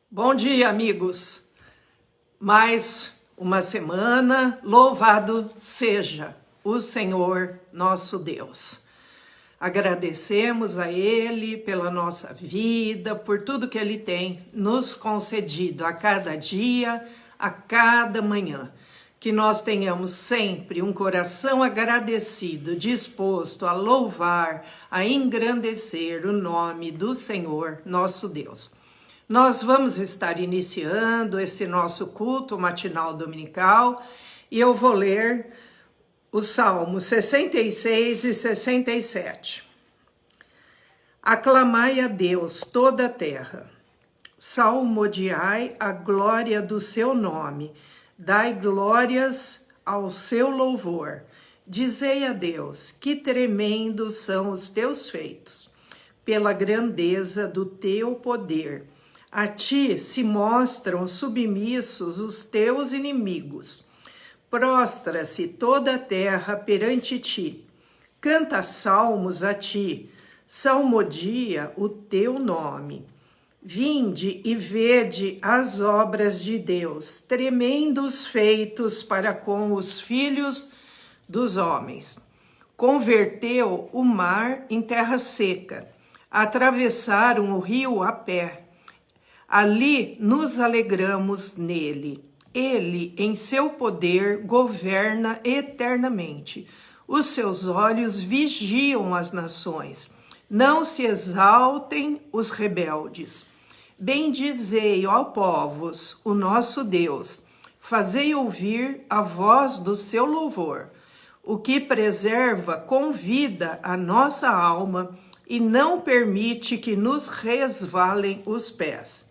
Bom dia, amigos. Mais uma semana, louvado seja o Senhor nosso Deus. Agradecemos a Ele pela nossa vida, por tudo que Ele tem nos concedido a cada dia, a cada manhã. Que nós tenhamos sempre um coração agradecido, disposto a louvar, a engrandecer o nome do Senhor nosso Deus. Nós vamos estar iniciando esse nosso culto matinal dominical e eu vou ler os Salmos 66 e 67. Aclamai a Deus toda a terra, salmodiai a glória do seu nome, dai glórias ao seu louvor. Dizei a Deus, que tremendos são os teus feitos, pela grandeza do teu poder. A ti se mostram submissos os teus inimigos. Prostra-se toda a terra perante ti. Canta salmos a ti, salmodia o teu nome. Vinde e vede as obras de Deus, tremendos feitos para com os filhos dos homens. Converteu o mar em terra seca, atravessaram o rio a pé. Ali nos alegramos nele. Ele, em seu poder, governa eternamente. Os seus olhos vigiam as nações. Não se exaltem os rebeldes. Bendizei, ó povos, o nosso Deus. Fazei ouvir a voz do seu louvor. O que preserva com vida a nossa alma e não permite que nos resvalem os pés.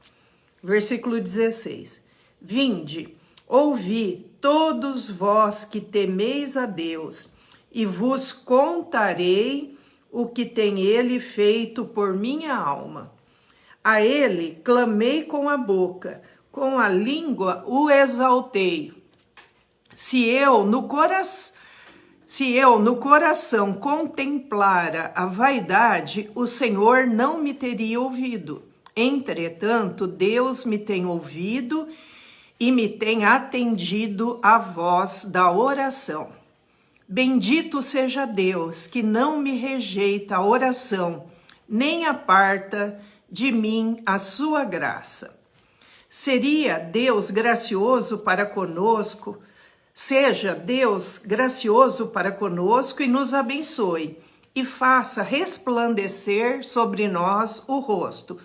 Versículo 16. Vinde, ouvi todos vós que temeis a Deus, e vos contarei o que tem ele feito por minha alma. A ele clamei com a boca, com a língua o exaltei. Se eu no coração contemplara a vaidade, o Senhor não me teria ouvido. Entretanto, Deus me tem ouvido e me tem atendido à voz da oração. Bendito seja Deus, que não me rejeita a oração, nem aparta de mim a sua graça. Seja Deus gracioso para conosco e nos abençoe, e faça resplandecer sobre nós o rosto,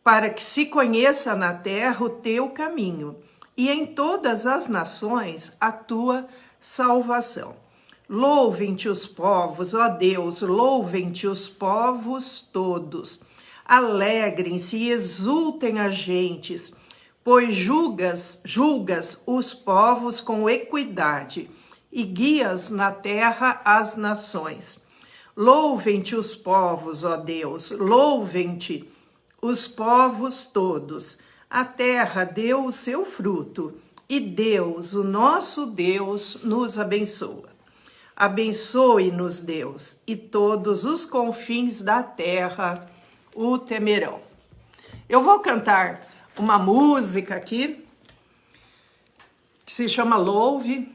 para que se conheça na terra o teu caminho, e em todas as nações a tua salvação. Louvem-te os povos, ó Deus, louvem-te os povos todos. Alegrem-se e exultem as gentes, pois julgas os povos com equidade e guias na terra as nações. Louvem-te os povos, ó Deus, louvem-te os povos todos. A terra deu o seu fruto, e Deus, o nosso Deus, nos abençoa. Abençoe-nos, Deus, e todos os confins da terra o temerão. Eu vou cantar uma música aqui, que se chama Louve.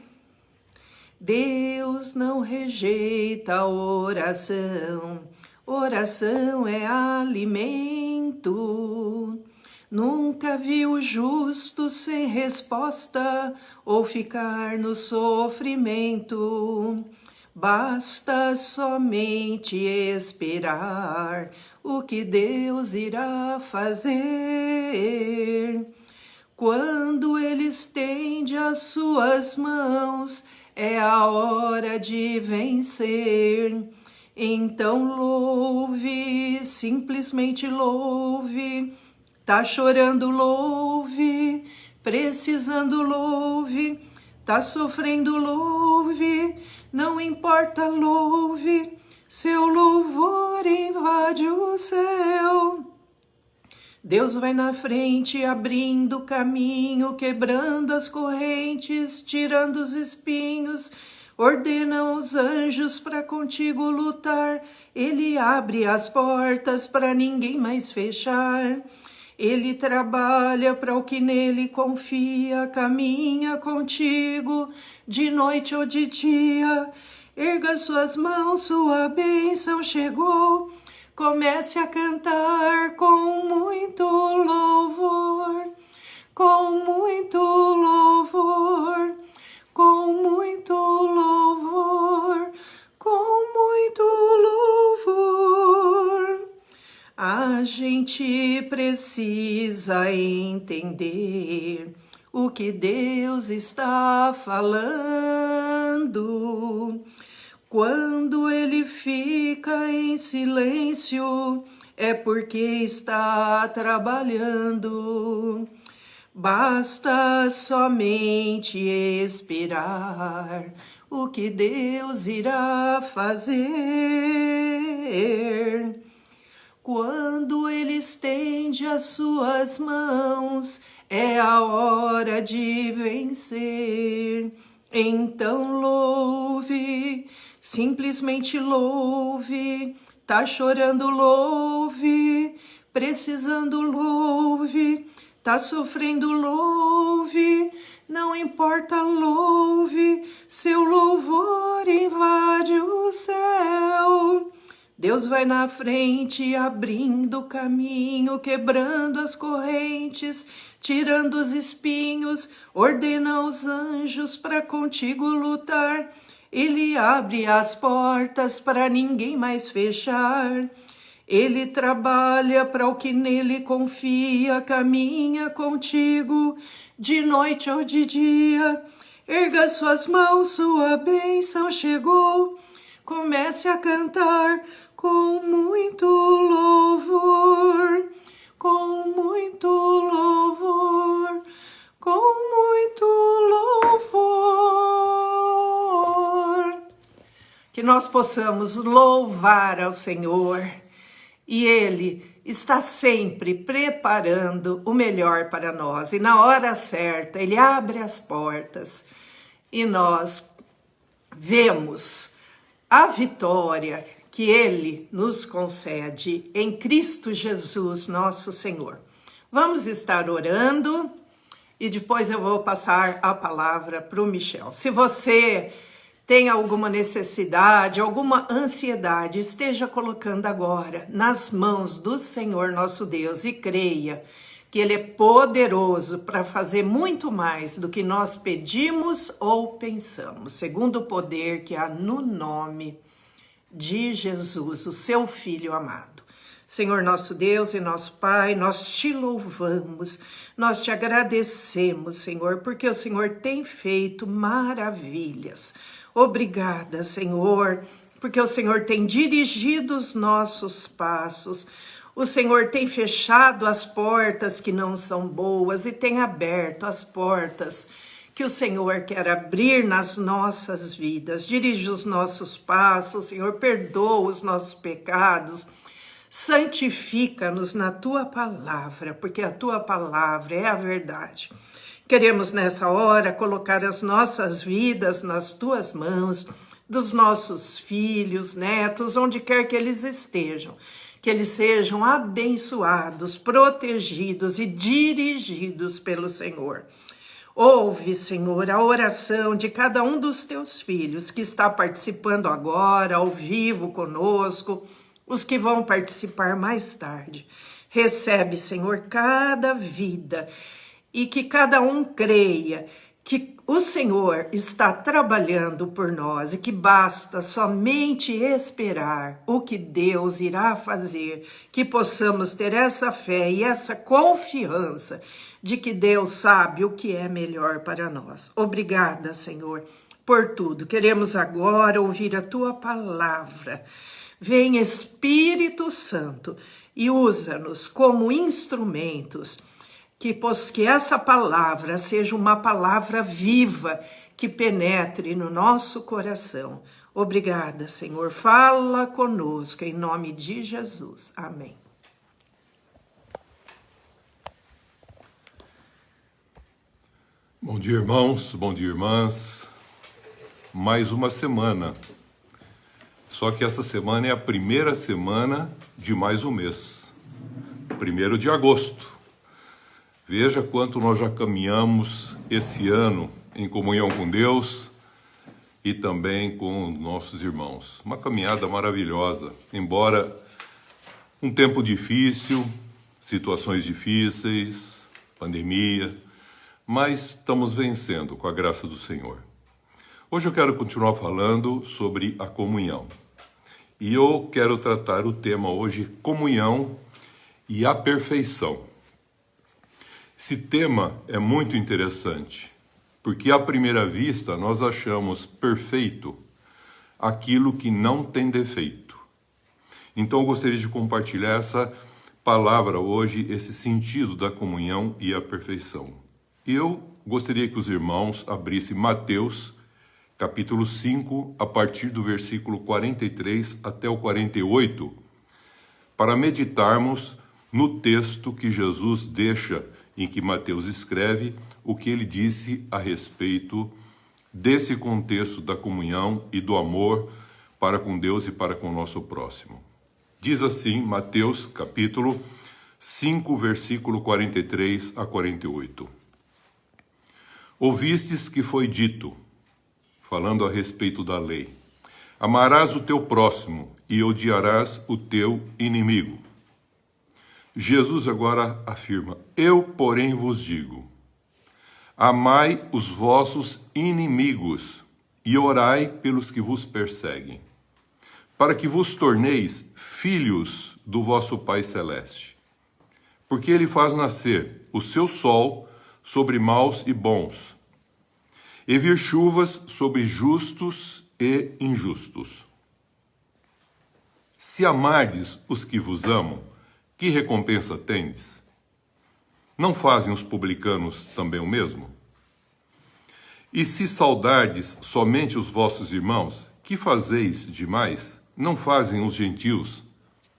Deus não rejeita a oração, oração é alimento. Nunca vi o justo sem resposta ou ficar no sofrimento. Basta somente esperar o que Deus irá fazer. Quando Ele estende as suas mãos, é a hora de vencer. Então louve, simplesmente louve. Tá chorando, louve. Precisando, louve. Tá sofrendo, louve. Não importa, louve. Seu louvor invade o céu. Deus vai na frente, abrindo o caminho, quebrando as correntes, tirando os espinhos. Ordena os anjos para contigo lutar. Ele abre as portas para ninguém mais fechar. Ele trabalha para o que nele confia, caminha contigo de noite ou de dia. Erga suas mãos, sua bênção chegou. Comece a cantar com muito louvor, com muito louvor, com muito louvor, com muito louvor. A gente precisa entender o que Deus está falando. Quando ele fica em silêncio, é porque está trabalhando. Basta somente esperar o que Deus irá fazer. Quando ele estende as suas mãos, é a hora de vencer. Então louve, simplesmente louve. Tá chorando, louve. Precisando, louve. Tá sofrendo, louve. Não importa, louve. Seu louvor invade o céu. Deus vai na frente, abrindo o caminho, quebrando as correntes, tirando os espinhos, ordena aos anjos para contigo lutar. Ele abre as portas para ninguém mais fechar. Ele trabalha para o que nele confia, caminha contigo de noite ou de dia. Erga suas mãos, sua bênção chegou. Comece a cantar com muito louvor, com muito louvor, com muito louvor. Que nós possamos louvar ao Senhor e Ele está sempre preparando o melhor para nós. E na hora certa, Ele abre as portas e nós vemos a vitória que Ele nos concede em Cristo Jesus, nosso Senhor. Vamos estar orando e depois eu vou passar a palavra para o Michel. Se você tem alguma necessidade, alguma ansiedade, esteja colocando agora nas mãos do Senhor nosso Deus e creia que Ele é poderoso para fazer muito mais do que nós pedimos ou pensamos, segundo o poder que há no nome de Jesus, o seu Filho amado. Senhor nosso Deus e nosso Pai, nós te louvamos, nós te agradecemos, Senhor, porque o Senhor tem feito maravilhas. Obrigada, Senhor, porque o Senhor tem dirigido os nossos passos. O Senhor tem fechado as portas que não são boas e tem aberto as portas que o Senhor quer abrir nas nossas vidas. Dirige os nossos passos, Senhor, perdoa os nossos pecados. Santifica-nos na Tua palavra, porque a Tua palavra é a verdade. Queremos nessa hora colocar as nossas vidas nas Tuas mãos, dos nossos filhos, netos, onde quer que eles estejam. Que eles sejam abençoados, protegidos e dirigidos pelo Senhor. Ouve, Senhor, a oração de cada um dos teus filhos que está participando agora, ao vivo conosco, os que vão participar mais tarde. Recebe, Senhor, cada vida e que cada um creia que o Senhor está trabalhando por nós e que basta somente esperar o que Deus irá fazer, que possamos ter essa fé e essa confiança de que Deus sabe o que é melhor para nós. Obrigada, Senhor, por tudo. Queremos agora ouvir a Tua palavra. Vem, Espírito Santo, e usa-nos como instrumentos, que essa palavra seja uma palavra viva, que penetre no nosso coração. Obrigada, Senhor. Fala conosco, em nome de Jesus. Amém. Bom dia, irmãos, bom dia, irmãs. Mais uma semana. Só que essa semana é a primeira semana de mais um mês. 1º de agosto. Veja quanto nós já caminhamos esse ano em comunhão com Deus e também com nossos irmãos. Uma caminhada maravilhosa, embora um tempo difícil, situações difíceis, pandemia, mas estamos vencendo com a graça do Senhor. Hoje eu quero continuar falando sobre a comunhão. E eu quero tratar o tema hoje, comunhão e a perfeição. Esse tema é muito interessante, porque à primeira vista nós achamos perfeito aquilo que não tem defeito. Então eu gostaria de compartilhar essa palavra hoje, esse sentido da comunhão e a perfeição. E eu gostaria que os irmãos abrissem Mateus, capítulo 5, a partir do versículo 43 até o 48, para meditarmos no texto que Jesus deixa, em que Mateus escreve o que ele disse a respeito desse contexto da comunhão e do amor para com Deus e para com o nosso próximo. Diz assim, Mateus, capítulo 5, versículo 43 a 48. Ouvistes que foi dito, falando a respeito da lei, amarás o teu próximo e odiarás o teu inimigo. Jesus agora afirma, eu, porém, vos digo, amai os vossos inimigos e orai pelos que vos perseguem, para que vos torneis filhos do vosso Pai Celeste. Porque ele faz nascer o seu sol sobre maus e bons, e vir chuvas sobre justos e injustos. Se amardes os que vos amam, que recompensa tendes? Não fazem os publicanos também o mesmo? E se saudardes somente os vossos irmãos, que fazeis demais? Não fazem os gentios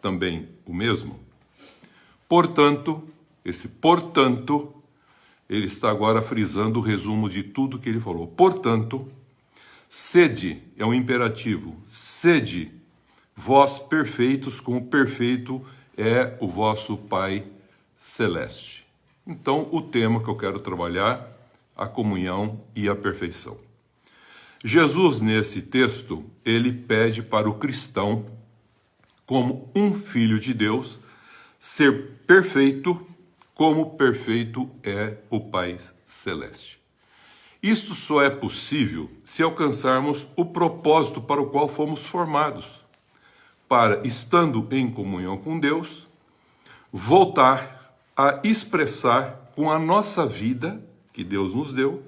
também o mesmo? Portanto, ele está agora frisando o resumo de tudo que ele falou. Portanto, sede, é um imperativo, sede vós perfeitos, como perfeito é o vosso Pai Celeste. Então, o tema que eu quero trabalhar, a comunhão e a perfeição. Jesus, nesse texto, ele pede para o cristão, como um filho de Deus, ser perfeito, como perfeito é o Pai Celeste. Isto só é possível se alcançarmos o propósito para o qual fomos formados, para, estando em comunhão com Deus, voltar a expressar com a nossa vida, que Deus nos deu,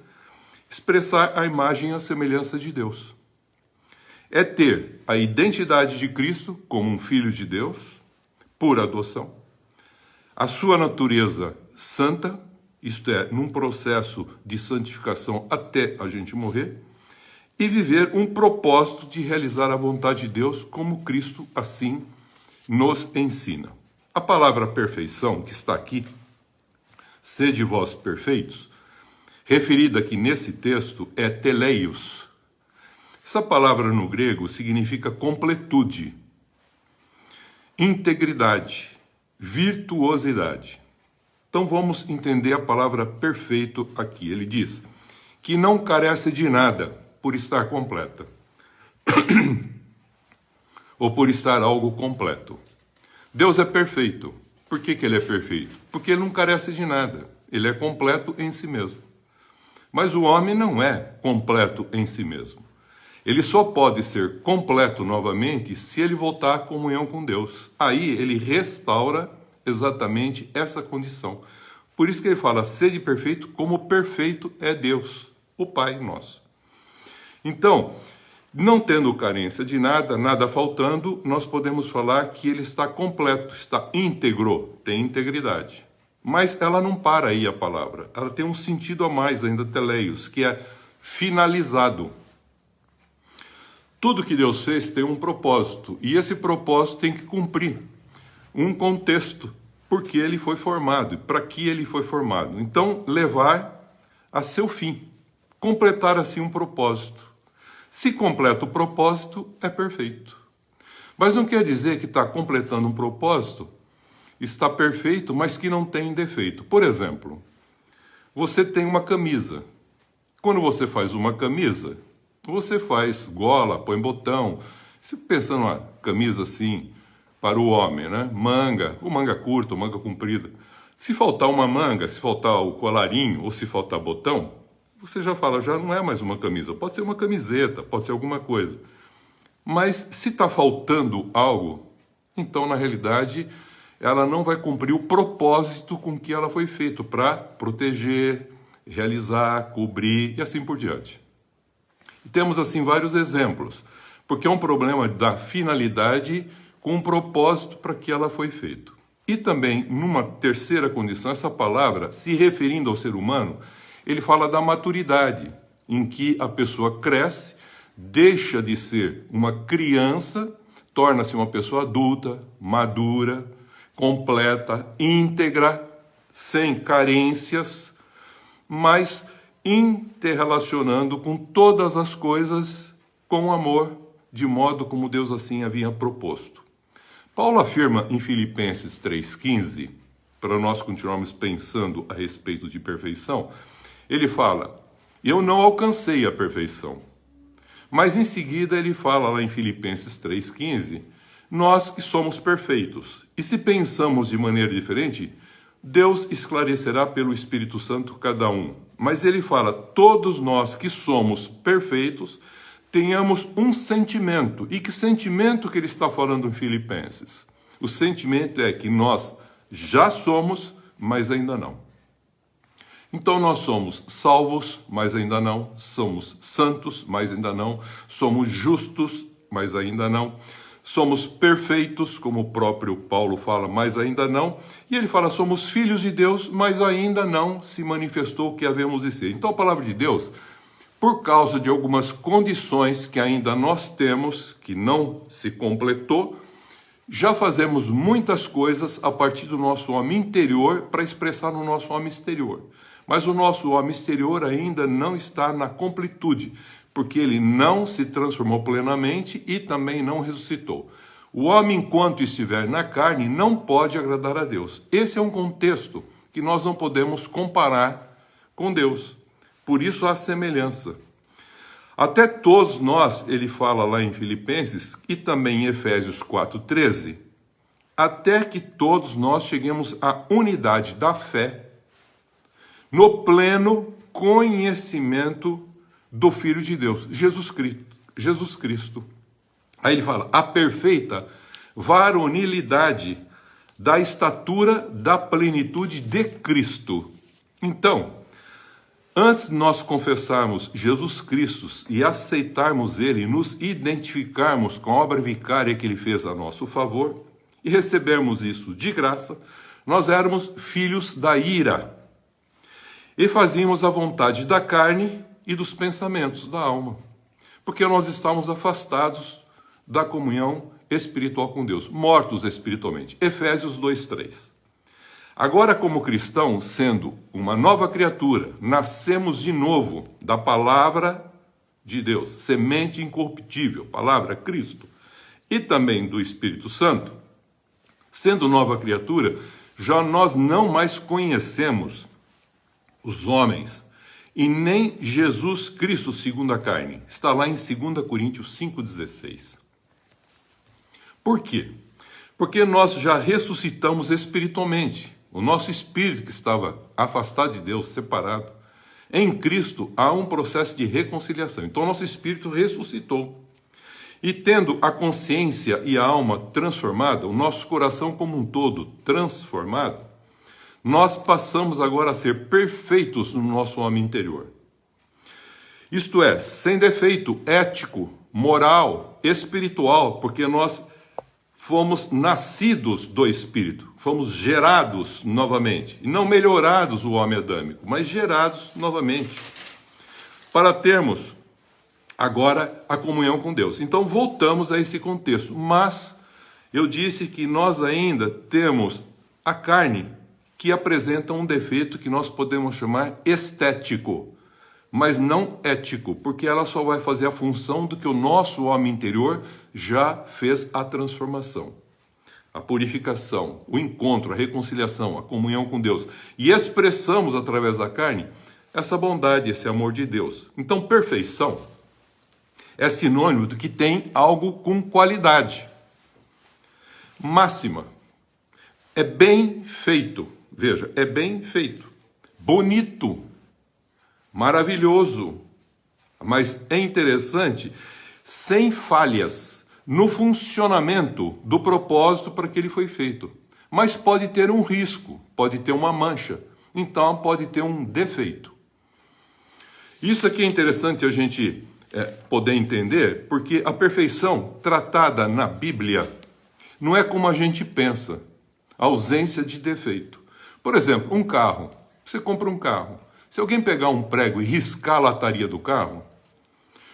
expressar a imagem e a semelhança de Deus. É ter a identidade de Cristo como um filho de Deus, por adoção, a sua natureza santa, isto é, num processo de santificação até a gente morrer, e viver um propósito de realizar a vontade de Deus como Cristo assim nos ensina. A palavra perfeição, que está aqui, sede vós perfeitos, referida aqui nesse texto é teleios. Essa palavra no grego significa completude, integridade, virtuosidade. Então vamos entender a palavra perfeito aqui. Ele diz que não carece de nada por estar completa, ou por estar algo completo. Deus é perfeito. Por que ele é perfeito? Porque ele não carece de nada. Ele é completo em si mesmo. Mas o homem não é completo em si mesmo. Ele só pode ser completo novamente se ele voltar à comunhão com Deus. Aí ele restaura exatamente essa condição. Por isso que ele fala, sede perfeito como perfeito é Deus, o Pai nosso. Então, não tendo carência de nada, nada faltando, nós podemos falar que ele está completo, está íntegro, tem integridade. Mas ela não para aí a palavra, ela tem um sentido a mais ainda, teleios, que é finalizado. Tudo que Deus fez tem um propósito, e esse propósito tem que cumprir um contexto, porque ele foi formado, e para que ele foi formado. Então, levar a seu fim, completar assim um propósito. Se completa o propósito, é perfeito. Mas não quer dizer que está completando um propósito, está perfeito, mas que não tem defeito. Por exemplo, Você tem uma camisa. Quando você faz uma camisa, você faz gola, põe botão. Se pensa numa camisa assim para o homem, né? Manga, ou manga curta, ou manga comprida. Se faltar uma manga, se faltar o colarinho, ou se faltar botão, você já fala, já não é mais uma camisa. Pode ser uma camiseta, pode ser alguma coisa. Mas se está faltando algo, então na realidade ela não vai cumprir o propósito com que ela foi feita, para proteger, realizar, cobrir e assim por diante. E temos assim vários exemplos, porque é um problema da finalidade com um propósito para que ela foi feita. E também, numa terceira condição, essa palavra, se referindo ao ser humano, ele fala da maturidade, em que a pessoa cresce, deixa de ser uma criança, torna-se uma pessoa adulta, madura, completa, íntegra, sem carências, mas interrelacionando com todas as coisas com amor, de modo como Deus assim havia proposto. Paulo afirma em Filipenses 3,15, para nós continuarmos pensando a respeito de perfeição, ele fala, eu não alcancei a perfeição. Mas em seguida ele fala lá em Filipenses 3,15, nós que somos perfeitos. E se pensamos de maneira diferente, Deus esclarecerá pelo Espírito Santo cada um. Mas ele fala, todos nós que somos perfeitos, tenhamos um sentimento. E que sentimento que ele está falando em Filipenses? O sentimento é que nós já somos, mas ainda não. Então nós somos salvos, mas ainda não. Somos santos, mas ainda não. Somos justos, mas ainda não. Somos perfeitos, como o próprio Paulo fala, mas ainda não. E ele fala, somos filhos de Deus, mas ainda não se manifestou o que havemos de ser. Então a palavra de Deus, por causa de algumas condições que ainda nós temos, que não se completou, já fazemos muitas coisas a partir do nosso homem interior para expressar no nosso homem exterior. Mas o nosso homem exterior ainda não está na completude, porque ele não se transformou plenamente e também não ressuscitou. O homem, enquanto estiver na carne, não pode agradar a Deus. Esse é um contexto que nós não podemos comparar com Deus. Por isso há semelhança. Até todos nós, ele fala lá em Filipenses e também em Efésios 4,13, até que todos nós cheguemos à unidade da fé, no pleno conhecimento do Filho de Deus, Jesus Cristo. Aí ele fala, a perfeita varonilidade da estatura da plenitude de Cristo. Então, antes de nós confessarmos Jesus Cristo e aceitarmos Ele, nos identificarmos com a obra vicária que Ele fez a nosso favor e recebermos isso de graça, nós éramos filhos da ira e fazíamos a vontade da carne e dos pensamentos da alma, porque nós estávamos afastados da comunhão espiritual com Deus, mortos espiritualmente. Efésios 2:3. Agora, como cristãos, sendo uma nova criatura, nascemos de novo da palavra de Deus, semente incorruptível, palavra Cristo, e também do Espírito Santo. Sendo nova criatura, já nós não mais conhecemos os homens, e nem Jesus Cristo segundo a carne. Está lá em 2 Coríntios 5,16. Por quê? Porque nós já ressuscitamos espiritualmente. O nosso espírito que estava afastado de Deus, separado, em Cristo há um processo de reconciliação. Então nosso espírito ressuscitou. E tendo a consciência e a alma transformada, o nosso coração como um todo transformado, nós passamos agora a ser perfeitos no nosso homem interior. Isto é, sem defeito ético, moral, espiritual, porque nós fomos nascidos do Espírito, fomos gerados novamente, e não melhorados o homem adâmico, mas gerados novamente, para termos agora a comunhão com Deus. Então voltamos a esse contexto, mas eu disse que nós ainda temos a carne, que apresenta um defeito que nós podemos chamar estético, mas não ético, porque ela só vai fazer a função do que o nosso homem interior já fez a transformação. a purificação, o encontro, a reconciliação, a comunhão com Deus, e expressamos através da carne essa bondade, esse amor de Deus. Então, perfeição é sinônimo de que tem algo com qualidade máxima. É bem feito, veja, é bem feito, bonito, maravilhoso, mas é interessante, sem falhas no funcionamento do propósito para que ele foi feito. Mas pode ter um risco, pode ter uma mancha, então pode ter um defeito. Isso aqui é interessante a gente poder entender, porque a perfeição tratada na Bíblia não é como a gente pensa, a ausência de defeito. Por exemplo, um carro, você compra um carro, se alguém pegar um prego e riscar a lataria do carro,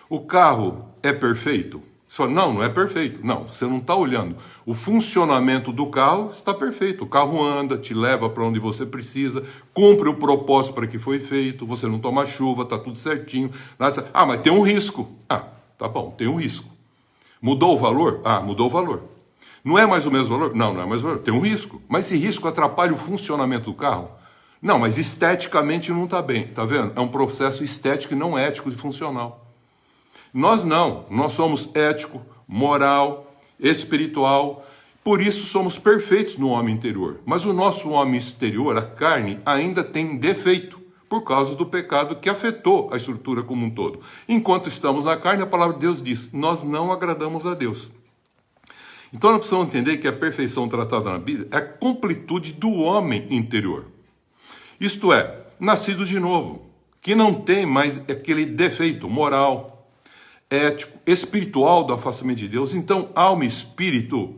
o carro é perfeito? Você fala, não é perfeito. Não, você não está olhando. O funcionamento do carro está perfeito. O carro anda, te leva para onde você precisa, cumpre o propósito para que foi feito, você não toma chuva, está tudo certinho. Mas tem um risco. Tá bom, tem um risco. Mudou o valor? Mudou o valor. Não é mais o mesmo valor? Não é mais o valor. Tem um risco. Mas esse risco atrapalha o funcionamento do carro? Não, mas esteticamente não está bem. Está vendo? É um processo estético e não ético e funcional. Nós não, nós somos ético, moral, espiritual, por isso somos perfeitos no homem interior. Mas o nosso homem exterior, a carne, ainda tem defeito, por causa do pecado que afetou a estrutura como um todo. Enquanto estamos na carne, a palavra de Deus diz, nós não agradamos a Deus. Então nós precisamos entender que a perfeição tratada na Bíblia é a completude do homem interior. Isto é, nascido de novo, que não tem mais aquele defeito moral, ético, espiritual do afastamento de Deus. Então, alma e espírito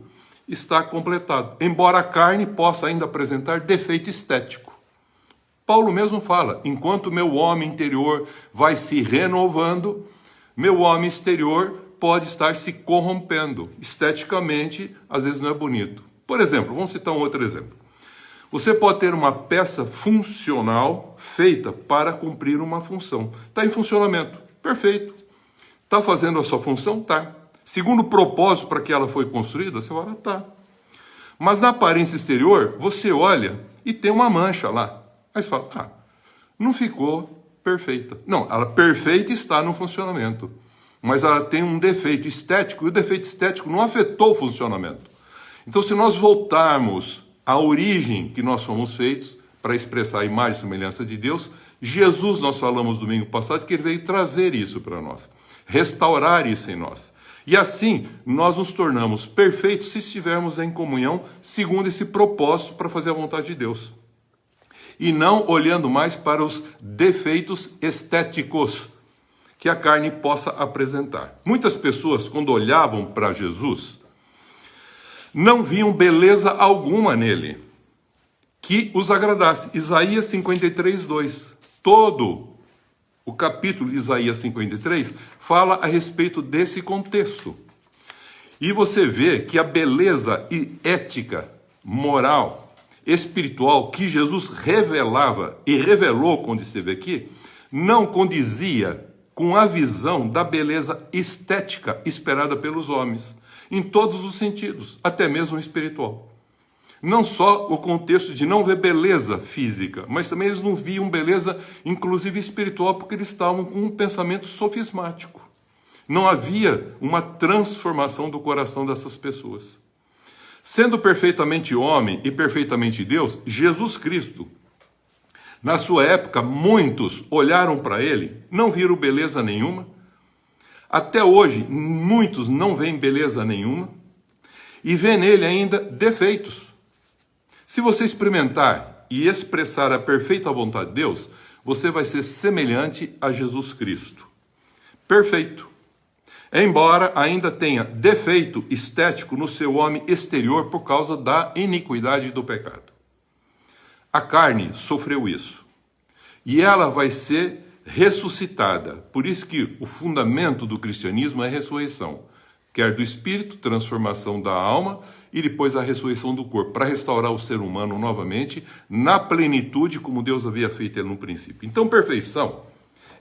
está completado, embora a carne possa ainda apresentar defeito estético. Paulo mesmo fala, enquanto meu homem interior vai se renovando, meu homem exterior pode estar se corrompendo. Esteticamente, às vezes não é bonito. Por exemplo, vamos citar um outro exemplo. Você pode ter uma peça funcional feita para cumprir uma função. Está em funcionamento, perfeito. Está fazendo a sua função? Tá. Segundo o propósito para que ela foi construída, você fala, tá. Mas na aparência exterior, você olha e tem uma mancha lá. Aí você fala, não ficou perfeita. Não, ela perfeita está no funcionamento. Mas ela tem um defeito estético, e o defeito estético não afetou o funcionamento. Então, se nós voltarmos à origem que nós fomos feitos, para expressar a imagem e semelhança de Deus, Jesus, nós falamos domingo passado, que ele veio trazer isso para nós. Restaurar isso em nós. E assim, nós nos tornamos perfeitos se estivermos em comunhão, segundo esse propósito para fazer a vontade de Deus. E não olhando mais para os defeitos estéticos que a carne possa apresentar. Muitas pessoas, quando olhavam para Jesus, não viam beleza alguma nele que os agradasse. Isaías 53, 2. Todo o capítulo de Isaías 53 fala a respeito desse contexto. E você vê que a beleza ética, moral, espiritual que Jesus revelava e revelou quando esteve aqui, não condizia com a visão da beleza estética esperada pelos homens, em todos os sentidos, até mesmo espiritual. Não só o contexto de não ver beleza física, mas também eles não viam beleza, inclusive espiritual, porque eles estavam com um pensamento sofismático. Não havia uma transformação do coração dessas pessoas. Sendo perfeitamente homem e perfeitamente Deus, Jesus Cristo, na sua época, muitos olharam para ele, não viram beleza nenhuma. Até hoje, muitos não veem beleza nenhuma e vê nele ainda defeitos. Se você experimentar e expressar a perfeita vontade de Deus, você vai ser semelhante a Jesus Cristo. Perfeito. Embora ainda tenha defeito estético no seu homem exterior por causa da iniquidade do pecado. A carne sofreu isso. E ela vai ser ressuscitada. Por isso que o fundamento do cristianismo é a ressurreição. Quer do espírito, transformação da alma, e depois a ressurreição do corpo, para restaurar o ser humano novamente, na plenitude, como Deus havia feito ele no princípio. Então, perfeição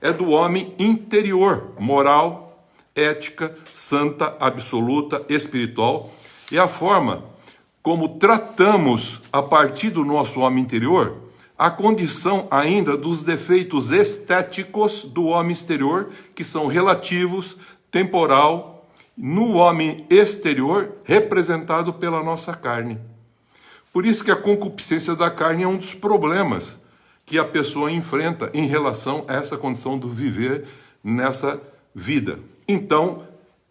é do homem interior, moral, ética, santa, absoluta, espiritual, e a forma como tratamos a partir do nosso homem interior, a condição ainda dos defeitos estéticos do homem exterior, que são relativos, temporal, no homem exterior, representado pela nossa carne. Por isso que a concupiscência da carne é um dos problemas que a pessoa enfrenta em relação a essa condição do viver nessa vida. Então,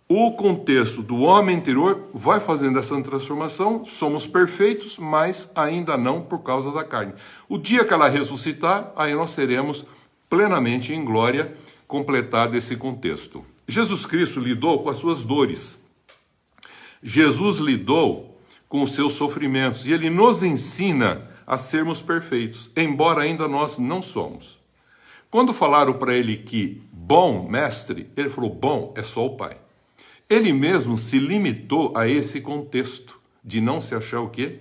o contexto do homem interior vai fazendo essa transformação, somos perfeitos, mas ainda não por causa da carne. O dia que ela ressuscitar, aí nós seremos plenamente em glória, completado esse contexto. Jesus Cristo lidou com as suas dores. Jesus lidou com os seus sofrimentos e ele nos ensina a sermos perfeitos, embora ainda nós não somos. Quando falaram para ele que bom mestre, ele falou, bom é só o Pai. Ele mesmo se limitou a esse contexto de não se achar o quê?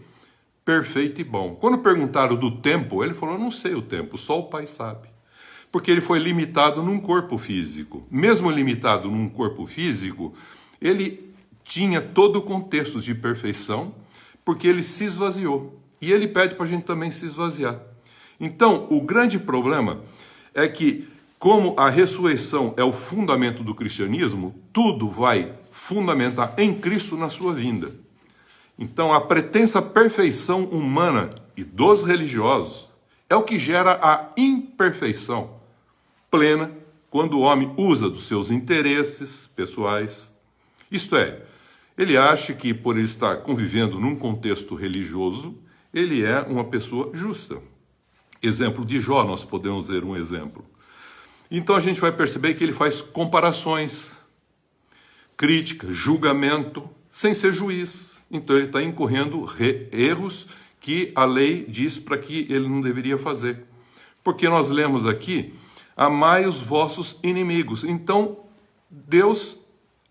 Perfeito e bom. Quando perguntaram do tempo, ele falou, não sei o tempo, só o Pai sabe. Porque ele foi limitado num corpo físico. Mesmo limitado num corpo físico, ele tinha todo o contexto de perfeição, porque ele se esvaziou. E ele pede para a gente também se esvaziar. Então, o grande problema é que, como a ressurreição é o fundamento do cristianismo, tudo vai fundamentar em Cristo na sua vinda. Então, a pretensa perfeição humana e dos religiosos é o que gera a imperfeição plena quando o homem usa dos seus interesses pessoais. Isto é, ele acha que por ele estar convivendo num contexto religioso, ele é uma pessoa justa. Exemplo de Jó, nós podemos ver um exemplo. Então a gente vai perceber que ele faz comparações, crítica, julgamento, sem ser juiz. Então ele está incorrendo erros que a lei diz para que ele não deveria fazer. Porque nós lemos aqui, amai os vossos inimigos. Então Deus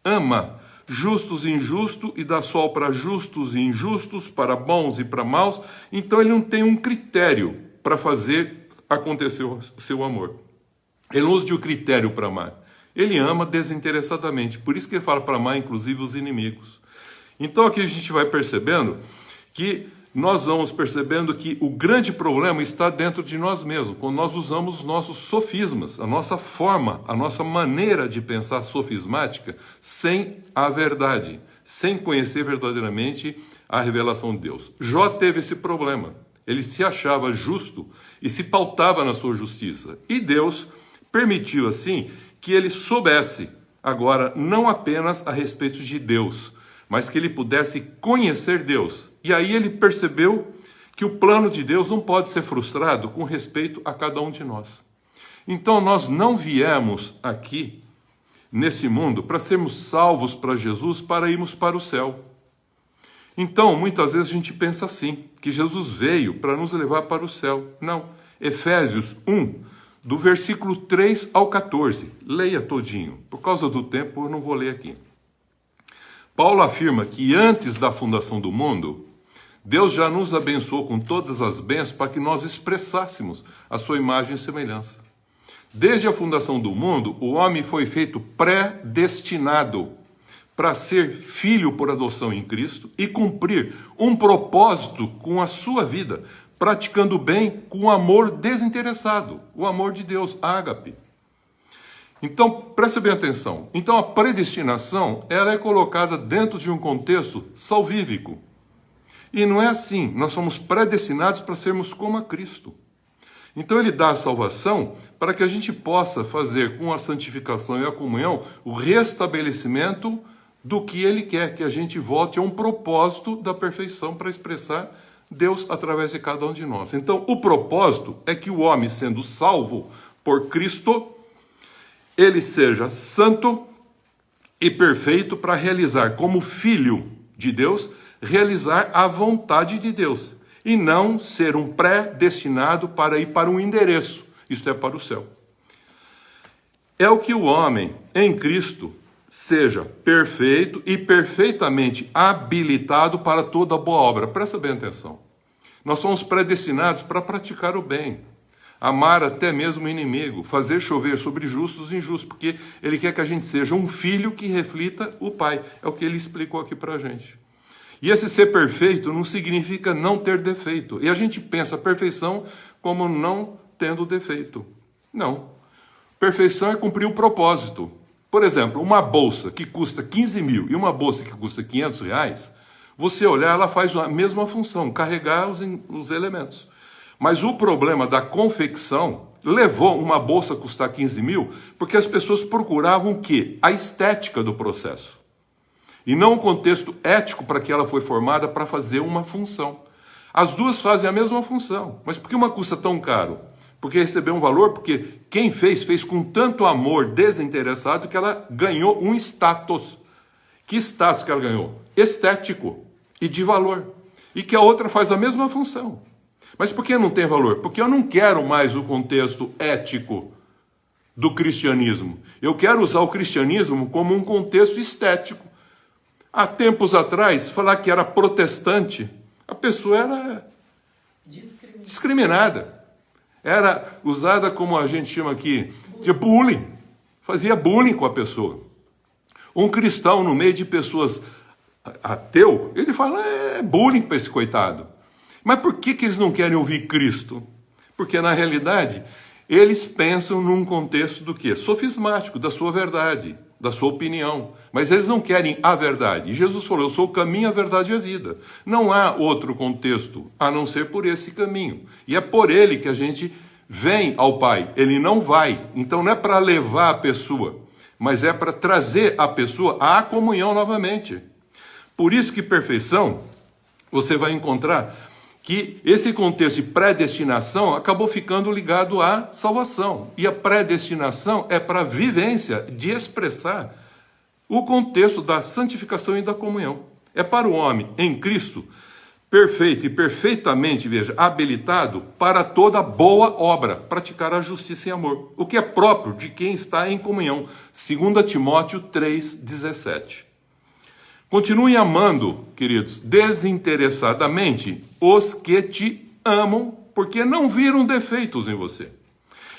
ama justos e injustos e dá sol para justos e injustos, para bons e para maus. Então ele não tem um critério para fazer acontecer o seu amor. Ele não usa de um critério para amar. Ele ama desinteressadamente. Por isso que ele fala para amar, inclusive, os inimigos. Então aqui a gente vai percebendo que nós vamos percebendo que o grande problema está dentro de nós mesmos, quando nós usamos os nossos sofismas, a nossa forma, a nossa maneira de pensar sofismática, sem a verdade, sem conhecer verdadeiramente a revelação de Deus. Jó teve esse problema. Ele se achava justo e se pautava na sua justiça. E Deus permitiu, assim, que ele soubesse, agora, não apenas a respeito de Deus, mas que ele pudesse conhecer Deus. E aí ele percebeu que o plano de Deus não pode ser frustrado com respeito a cada um de nós. Então nós não viemos aqui, nesse mundo, para sermos salvos para Jesus, para irmos para o céu. Então, muitas vezes a gente pensa assim, que Jesus veio para nos levar para o céu. Não. Efésios 1, do versículo 3 ao 14. Leia todinho. Por causa do tempo, eu não vou ler aqui. Paulo afirma que antes da fundação do mundo, Deus já nos abençoou com todas as bênçãos para que nós expressássemos a sua imagem e semelhança. Desde a fundação do mundo, o homem foi feito predestinado para ser filho por adoção em Cristo e cumprir um propósito com a sua vida, praticando o bem com o amor desinteressado, o amor de Deus, ágape. Então, preste bem atenção. Então, a predestinação, ela é colocada dentro de um contexto salvífico. E não é assim. Nós somos predestinados para sermos como a Cristo. Então, ele dá a salvação para que a gente possa fazer com a santificação e a comunhão o restabelecimento do que ele quer, que a gente volte a um propósito da perfeição para expressar Deus através de cada um de nós. Então, o propósito é que o homem, sendo salvo por Cristo, ele seja santo e perfeito para realizar, como filho de Deus, realizar a vontade de Deus. E não ser um predestinado para ir para um endereço, isto é, para o céu. É o que o homem em Cristo seja perfeito e perfeitamente habilitado para toda boa obra. Presta bem atenção. Nós somos predestinados para praticar o bem. Amar até mesmo o inimigo, fazer chover sobre justos e injustos, porque ele quer que a gente seja um filho que reflita o Pai. É o que ele explicou aqui para a gente. E esse ser perfeito não significa não ter defeito. E a gente pensa perfeição como não tendo defeito. Não. Perfeição é cumprir o propósito. Por exemplo, uma bolsa que custa 15 mil e uma bolsa que custa 500 reais, você olhar, ela faz a mesma função, carregar os elementos. Mas o problema da confecção levou uma bolsa a custar 15 mil porque as pessoas procuravam o quê? A estética do processo. E não o contexto ético para que ela foi formada para fazer uma função. As duas fazem a mesma função. Mas por que uma custa tão caro? Porque recebeu um valor, porque quem fez com tanto amor desinteressado que ela ganhou um status. Que status que ela ganhou? Estético e de valor. E que a outra faz a mesma função. Mas por que não tem valor? Porque eu não quero mais o contexto ético do cristianismo. Eu quero usar o cristianismo como um contexto estético. Há tempos atrás, falar que era protestante, a pessoa era discriminada. Era usada como a gente chama aqui, de bullying. Fazia bullying com a pessoa. Um cristão no meio de pessoas ateu, ele fala, é bullying para esse coitado. Mas por que eles não querem ouvir Cristo? Porque na realidade, eles pensam num contexto do quê? Sofismático, da sua verdade, da sua opinião. Mas eles não querem a verdade. E Jesus falou, eu sou o caminho, a verdade e a vida. Não há outro contexto a não ser por esse caminho. E é por ele que a gente vem ao Pai. Ele não vai. Então não é para levar a pessoa, mas é para trazer a pessoa à comunhão novamente. Por isso que perfeição, você vai encontrar que esse contexto de predestinação acabou ficando ligado à salvação. E a predestinação é para a vivência de expressar o contexto da santificação e da comunhão. É para o homem em Cristo, perfeito e perfeitamente, veja, habilitado para toda boa obra, praticar a justiça e amor, o que é próprio de quem está em comunhão. 2 Timóteo 3,17. Continue amando, queridos, desinteressadamente os que te amam, porque não viram defeitos em você.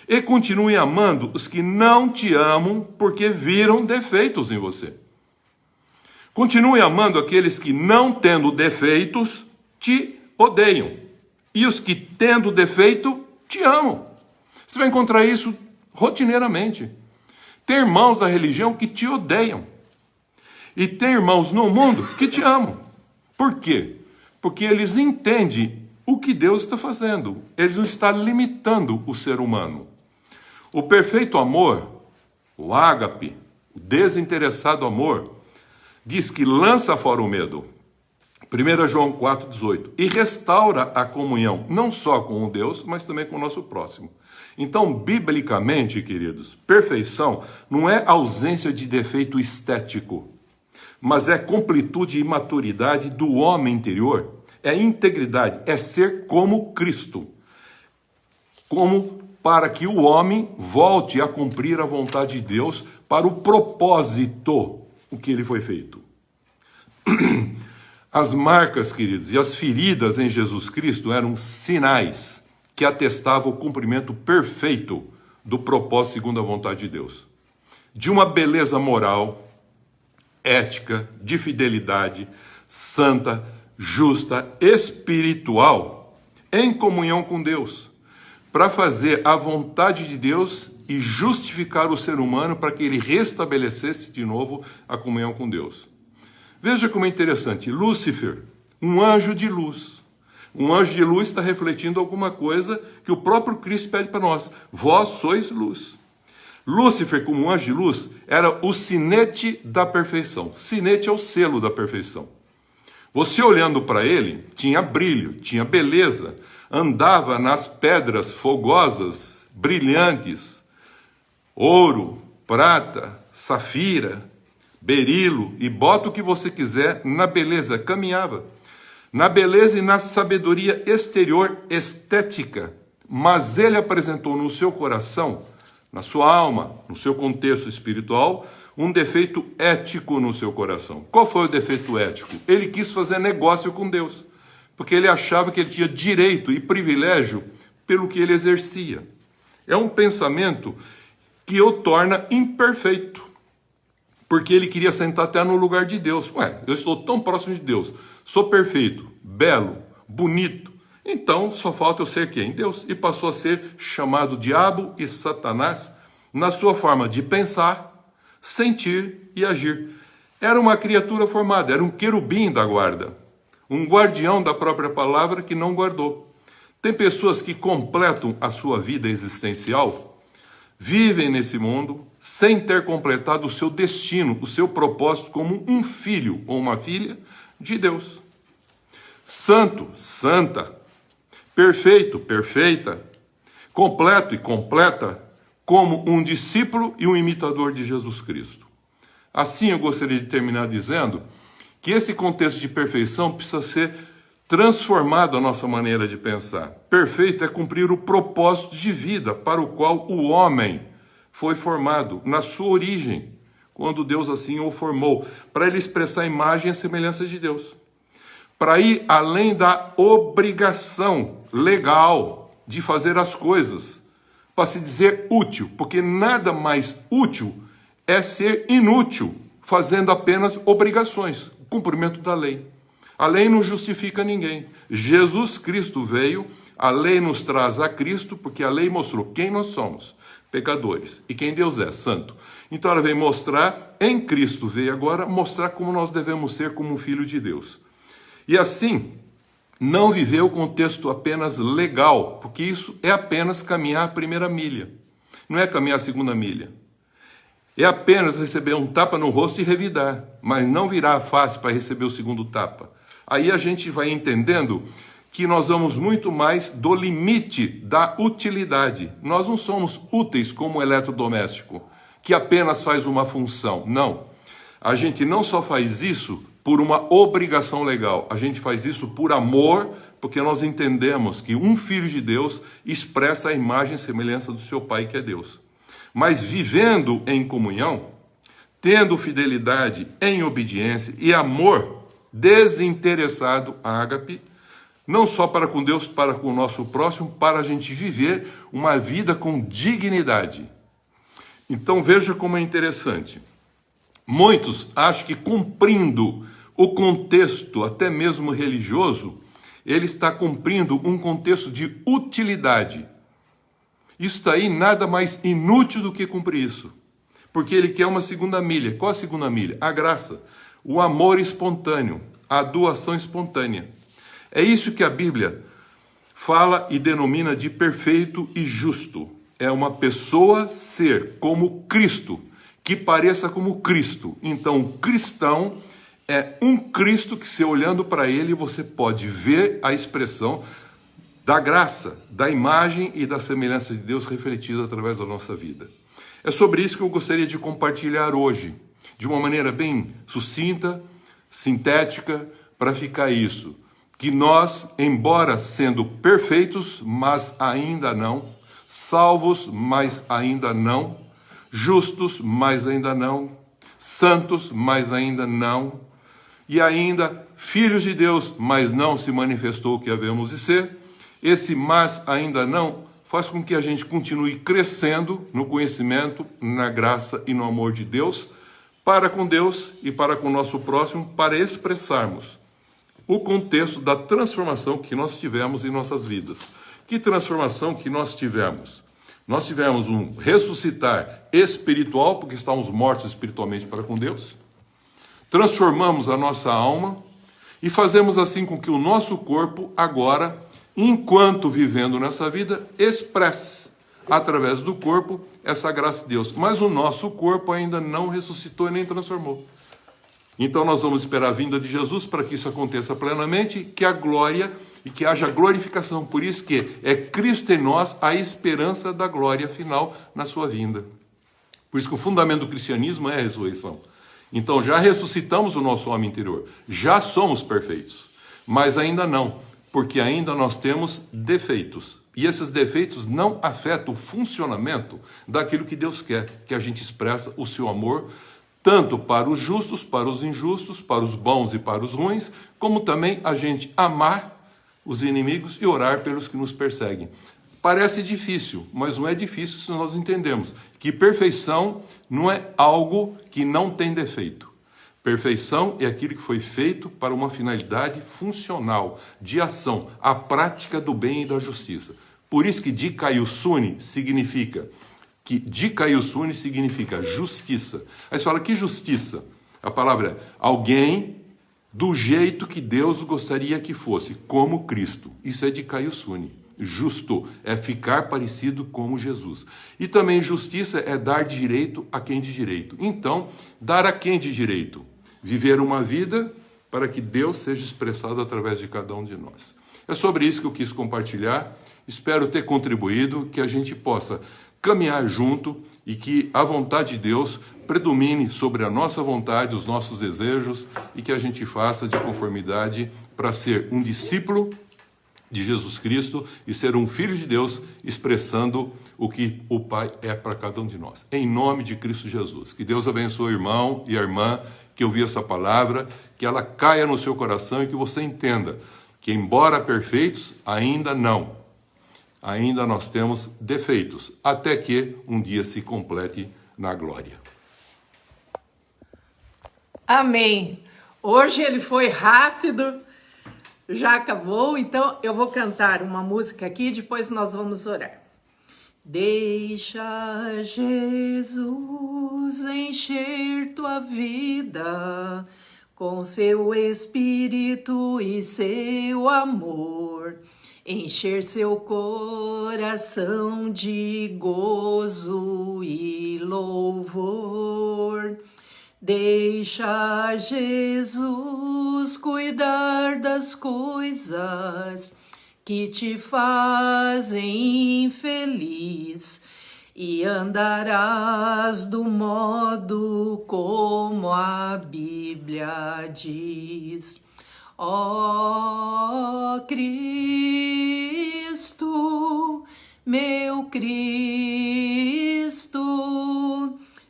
E continue amando os que não te amam, porque viram defeitos em você. Continue amando aqueles que, não tendo defeitos, te odeiam. E os que, tendo defeito, te amam. Você vai encontrar isso rotineiramente. Tem irmãos da religião que te odeiam. E tem irmãos no mundo que te amam. Por quê? Porque eles entendem o que Deus está fazendo. Eles não estão limitando o ser humano. O perfeito amor, o ágape, o desinteressado amor, diz que lança fora o medo. 1 João 4,18. E restaura a comunhão, não só com o Deus, mas também com o nosso próximo. Então, biblicamente, queridos, perfeição não é ausência de defeito estético, mas é completude e maturidade do homem interior, é integridade, é ser como Cristo, como para que o homem volte a cumprir a vontade de Deus para o propósito, o que ele foi feito. As marcas, queridos, e as feridas em Jesus Cristo eram sinais que atestavam o cumprimento perfeito do propósito segundo a vontade de Deus, de uma beleza moral, ética, de fidelidade, santa, justa, espiritual, em comunhão com Deus, para fazer a vontade de Deus e justificar o ser humano para que ele restabelecesse de novo a comunhão com Deus. Veja como é interessante, Lúcifer, um anjo de luz. Um anjo de luz está refletindo alguma coisa que o próprio Cristo pede para nós. Vós sois luz. Lúcifer, como um anjo de luz, era o sinete da perfeição. Sinete é o selo da perfeição. Você olhando para ele, tinha brilho, tinha beleza, andava nas pedras fogosas, brilhantes, ouro, prata, safira, berilo, e bota o que você quiser, na beleza, caminhava. Na beleza e na sabedoria exterior estética, mas ele apresentou no seu coração, na sua alma, no seu contexto espiritual, um defeito ético no seu coração. Qual foi o defeito ético? Ele quis fazer negócio com Deus, porque ele achava que ele tinha direito e privilégio pelo que ele exercia. É um pensamento que o torna imperfeito. porque ele queria sentar até no lugar de Deus. Ué, eu estou tão próximo de Deus, sou perfeito, belo, bonito, então só falta eu ser quem? Deus. E passou a ser chamado diabo e Satanás na sua forma de pensar, sentir e agir. Era uma criatura formada, era um querubim da guarda, um guardião da própria palavra que não guardou. Tem pessoas que completam a sua vida existencial, vivem nesse mundo sem ter completado o seu destino, o seu propósito como um filho ou uma filha de Deus. Santo, santa, perfeito, perfeita, completo e completa, como um discípulo e um imitador de Jesus Cristo. Assim, eu gostaria de terminar dizendo que esse contexto de perfeição precisa ser transformado a nossa maneira de pensar. Perfeito é cumprir o propósito de vida para o qual o homem foi formado na sua origem, quando Deus assim o formou, para ele expressar a imagem e a semelhança de Deus. Para ir além da obrigação legal de fazer as coisas, para se dizer útil, porque nada mais útil é ser inútil, fazendo apenas obrigações, o cumprimento da lei. A lei não justifica ninguém. Jesus Cristo veio, a lei nos traz a Cristo, porque a lei mostrou quem nós somos, pecadores, e quem Deus é, santo. Então ela veio mostrar, em Cristo veio agora, mostrar como nós devemos ser como um filho de Deus. E assim, não viver o contexto apenas legal, porque isso é apenas caminhar a primeira milha, não é caminhar a segunda milha. É apenas receber um tapa no rosto e revidar, mas não virar a face para receber o segundo tapa. Aí a gente vai entendendo que nós vamos muito mais do limite da utilidade. Nós não somos úteis como eletrodoméstico, que apenas faz uma função. Não. A gente não só faz isso por uma obrigação legal, a gente faz isso por amor, porque nós entendemos que um filho de Deus expressa a imagem e semelhança do seu Pai, que é Deus. Mas vivendo em comunhão, tendo fidelidade em obediência e amor desinteressado, ágape, não só para com Deus, para com o nosso próximo, para a gente viver uma vida com dignidade. Então veja como é interessante. Muitos acham que cumprindo o contexto, até mesmo religioso, ele está cumprindo um contexto de utilidade. Isso aí nada mais inútil do que cumprir isso. Porque ele quer uma segunda milha. Qual a segunda milha? A graça, o amor espontâneo, a doação espontânea. É isso que a Bíblia fala e denomina de perfeito e justo. É uma pessoa ser como Cristo, que pareça como Cristo. Então, o cristão é um Cristo que, se olhando para ele, você pode ver a expressão da graça, da imagem e da semelhança de Deus refletida através da nossa vida. É sobre isso que eu gostaria de compartilhar hoje, de uma maneira bem sucinta, sintética, para ficar isso. Que nós, embora sendo perfeitos, mas ainda não, salvos, mas ainda não, justos, mas ainda não, santos, mas ainda não, e ainda filhos de Deus, mas não se manifestou o que havemos de ser, esse mas ainda não faz com que a gente continue crescendo no conhecimento, na graça e no amor de Deus, para com Deus e para com o nosso próximo, para expressarmos o contexto da transformação que nós tivemos em nossas vidas. Que transformação que nós tivemos? Nós tivemos um ressuscitar espiritual, porque estávamos mortos espiritualmente para com Deus. Transformamos a nossa alma e fazemos assim com que o nosso corpo agora, enquanto vivendo nessa vida, expresse através do corpo essa graça de Deus. Mas o nosso corpo ainda não ressuscitou e nem transformou. Então nós vamos esperar a vinda de Jesus para que isso aconteça plenamente, que a glória e que haja glorificação. Por isso que é Cristo em nós a esperança da glória final na sua vinda. Por isso que o fundamento do cristianismo é a ressurreição. Então já ressuscitamos o nosso homem interior, já somos perfeitos, mas ainda não, porque ainda nós temos defeitos. E esses defeitos não afetam o funcionamento daquilo que Deus quer, que a gente expressa o seu amor, tanto para os justos, para os injustos, para os bons e para os ruins, como também a gente amar os inimigos e orar pelos que nos perseguem. Parece difícil, mas não é difícil se nós entendemos que perfeição não é algo que não tem defeito. Perfeição é aquilo que foi feito para uma finalidade funcional, de ação, a prática do bem e da justiça. Por isso que Dikaiosune significa justiça. Aí você fala, que justiça? A palavra é alguém do jeito que Deus gostaria que fosse, como Cristo. Isso é Dikaiosune. Justo é ficar parecido com Jesus. E também justiça é dar direito a quem de direito. Então, dar a quem de direito? Viver uma vida para que Deus seja expressado através de cada um de nós. É sobre isso que eu quis compartilhar. Espero ter contribuído, que a gente possa caminhar junto e que a vontade de Deus predomine sobre a nossa vontade, os nossos desejos, e que a gente faça de conformidade para ser um discípulo de Jesus Cristo e ser um filho de Deus expressando o que o Pai é para cada um de nós. Em nome de Cristo Jesus. Que Deus abençoe o irmão e a irmã que ouviu essa palavra, que ela caia no seu coração e que você entenda que, embora perfeitos, ainda nós temos defeitos, até que um dia se complete na glória. Amém. Hoje ele foi rápido, já acabou, então eu vou cantar uma música aqui e depois nós vamos orar. Deixa Jesus encher tua vida com seu Espírito e seu amor, encher seu coração de gozo e louvor. Deixa Jesus cuidar das coisas que te fazem infeliz e andarás do modo como a Bíblia diz. Ó Cristo, meu Cristo,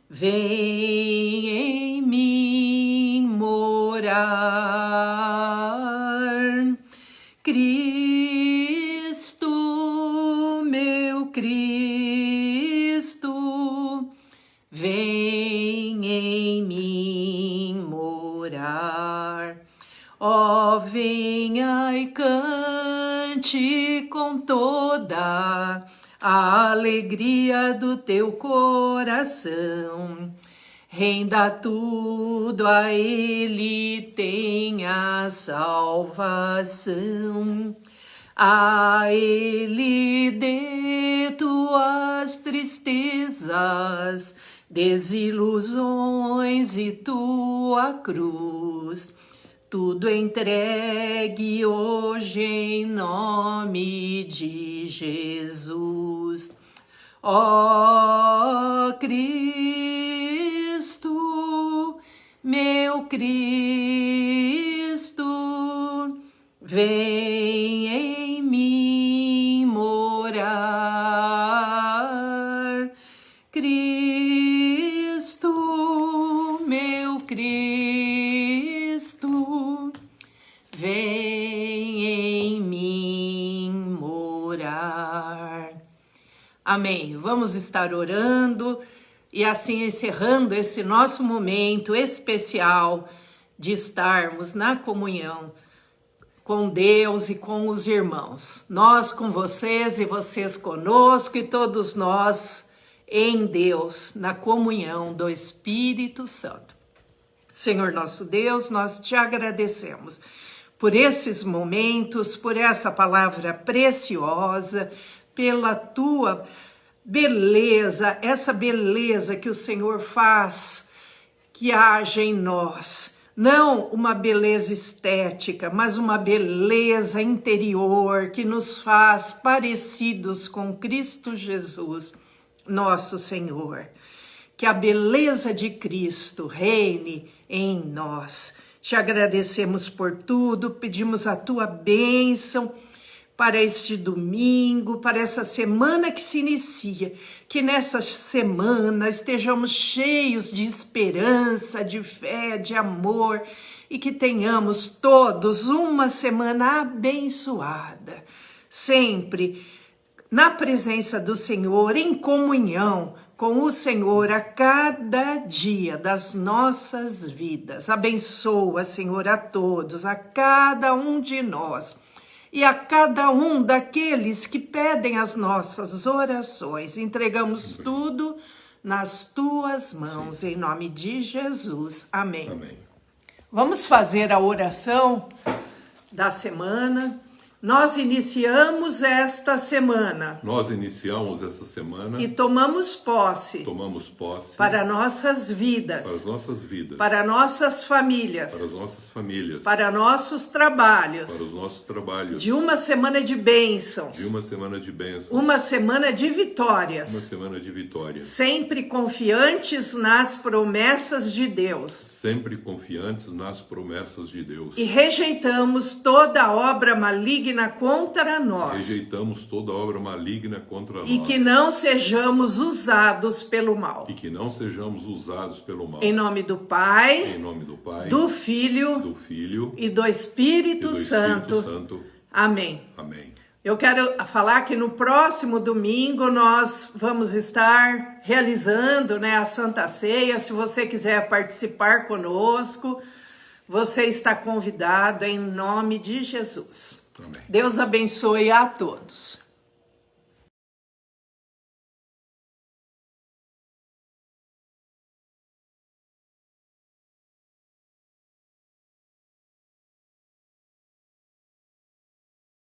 vem em mim morar. Cristo, meu Cristo, vem em mim morar. Ó, venha e cante com toda a alegria do teu coração. Renda tudo a Ele, tenha salvação. A Ele dê tuas tristezas, desilusões e tua cruz. Tudo entregue hoje em nome de Jesus. Ó Cristo, meu Cristo, vem em mim morar. Cristo, meu Cristo, vem em mim morar. Amém. Vamos estar orando e assim encerrando esse nosso momento especial de estarmos na comunhão com Deus e com os irmãos. Nós com vocês e vocês conosco e todos nós em Deus, na comunhão do Espírito Santo. Senhor nosso Deus, nós te agradecemos por esses momentos, por essa palavra preciosa, pela tua beleza, essa beleza que o Senhor faz que haja em nós. Não uma beleza estética, mas uma beleza interior que nos faz parecidos com Cristo Jesus, nosso Senhor. Que a beleza de Cristo reine em nós. Te agradecemos por tudo, pedimos a tua bênção para este domingo, para essa semana que se inicia, que nessa semana estejamos cheios de esperança, de fé, de amor e que tenhamos todos uma semana abençoada, sempre na presença do Senhor, em comunhão com o Senhor a cada dia das nossas vidas. Abençoa, Senhor, a todos, a cada um de nós e a cada um daqueles que pedem as nossas orações. Entregamos tudo nas tuas mãos, em nome de Jesus. Amém. Amém. Vamos fazer a oração da semana. Nós iniciamos esta semana. Nós iniciamos essa semana E tomamos posse para nossas vidas, para as nossas vidas, para nossas famílias, para as nossas famílias, para nossos trabalhos, para os nossos trabalhos, de uma semana de bênçãos, de uma semana de bênção, uma semana de uma vitórias, semana de vitória, sempre confiantes nas promessas de Deus. sempre confiantes nas promessas de Deus. E rejeitamos toda obra maligna contra nós. Rejeitamos toda obra maligna contra E nós. que não sejamos usados pelo mal. E que não sejamos usados pelo mal. Em nome do Pai, Em nome do Pai, do Filho do Filho e do Espírito Santo. Santo. Amém. Amém. Eu quero falar que no próximo domingo nós vamos estar realizando, a Santa Ceia. Se você quiser participar conosco, você está convidado em nome de Jesus. Amém. Deus abençoe a todos.